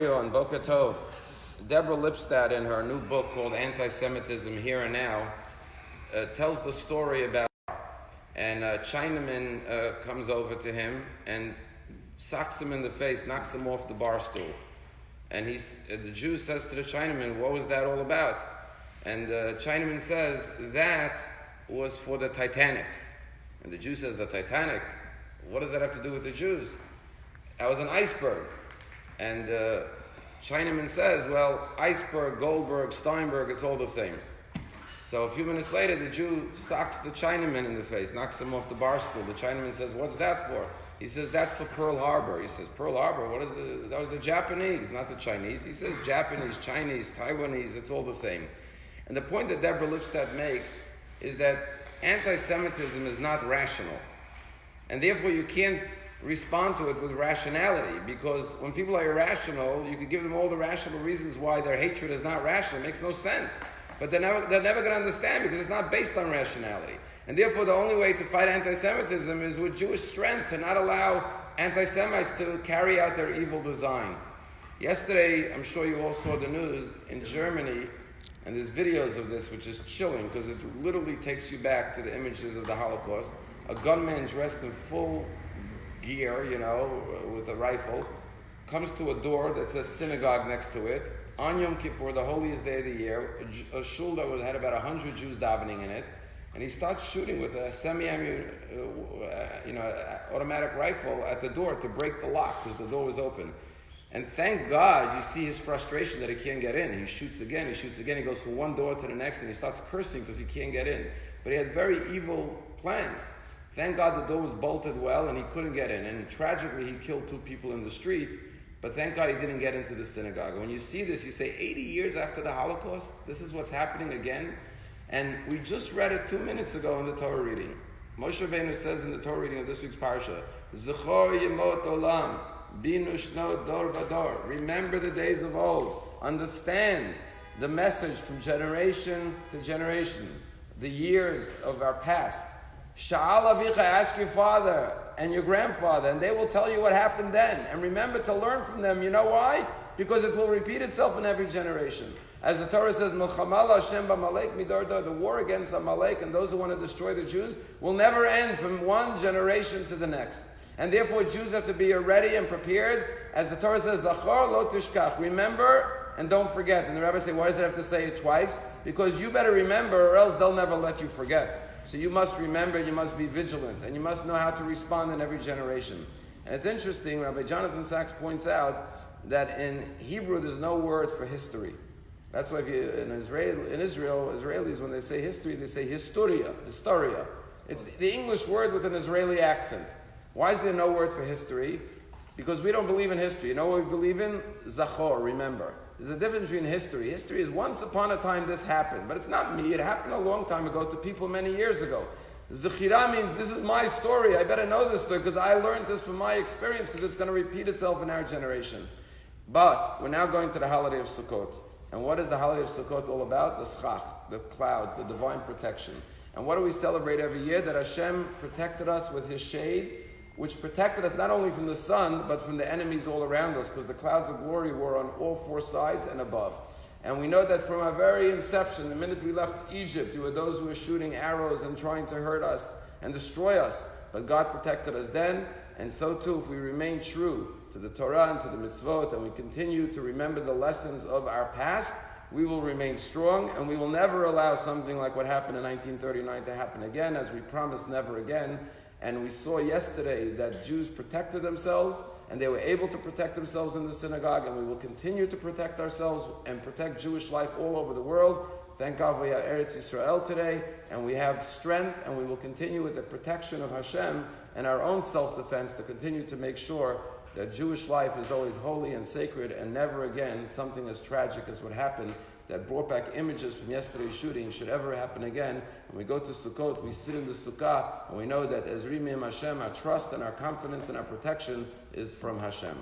And Boker Tov. Deborah Lipstadt, in her new book called Anti-Semitism Here and Now, tells the story about, and Chinaman comes over to him and socks him in the face, knocks him off the bar stool. And the Jew says to the Chinaman, "What was that all about?" And the Chinaman says, "That was for the Titanic." And the Jew says, "The Titanic? What does that have to do with the Jews?" "That was an iceberg." And Chinaman says, "Well, iceberg, Goldberg, Steinberg, it's all the same." So a few minutes later, the Jew socks the Chinaman in the face, knocks him off the bar stool. The Chinaman says, "What's that for?" He says, "That's for Pearl Harbor." He says, "Pearl Harbor? That was the Japanese, not the Chinese." He says, "Japanese, Chinese, Taiwanese, it's all the same." And the point that Deborah Lipstadt makes is that anti-Semitism is not rational. And therefore you can't respond to it with rationality, because when people are irrational, you can give them all the rational reasons why their hatred is not rational. It makes no sense. But they're never going to understand, because it's not based on rationality. And therefore the only way to fight anti-Semitism is with Jewish strength, to not allow anti-Semites to carry out their evil design. Yesterday, I'm sure you all saw the news, in Germany, and there's videos of this, which is chilling, because it literally takes you back to the images of the Holocaust. A gunman dressed in full gear, with a rifle, comes to a door that says Synagogue next to it. On Yom Kippur, the holiest day of the year, a shul that had about 100 Jews davening in it, and he starts shooting with a automatic rifle at the door to break the lock, because the door was open. And thank God, you see his frustration that he can't get in. He shoots again, he goes from one door to the next, and he starts cursing because he can't get in. But he had very evil plans. Thank God the door was bolted well and he couldn't get in. And tragically, he killed 2 people in the street, but thank God he didn't get into the synagogue. And when you see this, you say, 80 years after the Holocaust, this is what's happening again? And we just read it 2 minutes ago in the Torah reading. Moshe Rabbeinu says in the Torah reading of this week's parsha, Zechor yemot olam, binu shno dor vador. Remember the days of old. Understand the message from generation to generation, the years of our past. Sha'al avicha, ask your father and your grandfather, and they will tell you what happened then. And remember to learn from them. You know why? Because it will repeat itself in every generation. As the Torah says, Milchamal Hashem b'Amalek midor dor, the war against Amalek and those who want to destroy the Jews will never end from one generation to the next. And therefore Jews have to be ready and prepared. As the Torah says, Zachor lo tishkach, remember and don't forget. And the Rabbi say, why does it have to say it twice? Because you better remember, or else they'll never let you forget. So you must remember, you must be vigilant, and you must know how to respond in every generation. And it's interesting, Rabbi Jonathan Sachs points out that in Hebrew there's no word for history. That's why in Israel, Israelis, when they say history, they say historia. It's the English word with an Israeli accent. Why is there no word for history? Because we don't believe in history. You know what we believe in? Zachor, remember. There's a difference between history. History is once upon a time this happened. But it's not me. It happened a long time ago to people many years ago. Zechira means this is my story. I better know this story because I learned this from my experience, because it's going to repeat itself in our generation. But we're now going to the holiday of Sukkot. And what is the holiday of Sukkot all about? The schach, the clouds, the divine protection. And what do we celebrate every year? That Hashem protected us with His shade, which protected us not only from the sun, but from the enemies all around us, because the clouds of glory were on all 4 sides and above. And we know that from our very inception, the minute we left Egypt, there were those who were shooting arrows and trying to hurt us and destroy us. But God protected us then, and so too, if we remain true to the Torah and to the mitzvot, and we continue to remember the lessons of our past, we will remain strong, and we will never allow something like what happened in 1939 to happen again, as we promised never again. And we saw yesterday that Jews protected themselves, and they were able to protect themselves in the synagogue, and we will continue to protect ourselves and protect Jewish life all over the world. Thank God we have Eretz Yisrael today, and we have strength, and we will continue with the protection of Hashem and our own self-defense to continue to make sure that Jewish life is always holy and sacred, and never again something as tragic as what happened that brought back images from yesterday's shooting should ever happen again. When we go to Sukkot, we sit in the Sukkah, and we know that as Rimim Hashem, our trust and our confidence and our protection is from Hashem.